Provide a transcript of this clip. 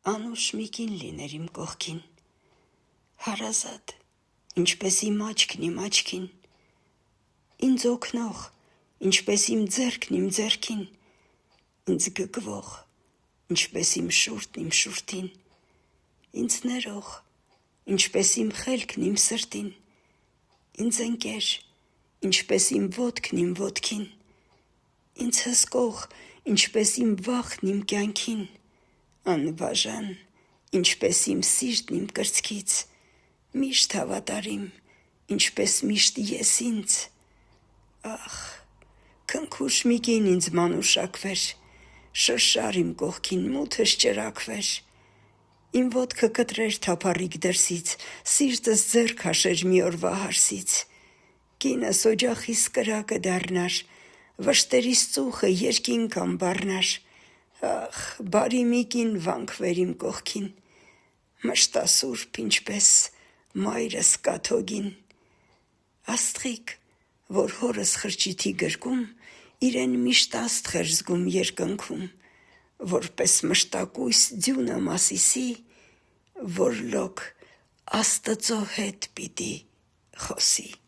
Անուշ մի կին լիներ իմ կողքին, հարազատ, ինչպես իմ աչքն իմ աչքին, ինձ օգնող, ինչպես իմ ձեռքն իմ ձեռքին, ինձ գգվող, ինչպես իմ շուրթն իմ շուրթին, ինձ ներող, ինչպես իմ խելքն իմ սրտին, ինձ ընկեր, ինչպես իմ ոտքն իմ ոտքին, ինձ հսկող, ինչպես իմ վախն իմ կյանքին, անբաժան, ինչպես իմ սիրտն իմ կրծքից, միշտ հավատարիմ, ինչպես միշտ ես ինձ, ախ, քնքուշ մի կին ինձ մանուշակվեր, շրշար իմ կողքին մութս ճրակվեր, իմ ոտքը կտրեր թափառիկ դրսից, սիրտս ձեռք հաշեր մի օրվա հարսից, կինս օջախիս կրակը դառնար, վշտերիս ծուխը երկինք ամբառնար, ախ, բարի մի կին վանքվեր իմ կողքին, մշտասուրբ ինչպես մայրս կաթոգին, աստղիկ, որ հորս խրճիթի գրկում, իրեն միշտ աստղ էր զգում երկնքում, որպես մշտակույս ձյունը Մասիսի, որ լոկ Աստծո հետ պիտի խոսի։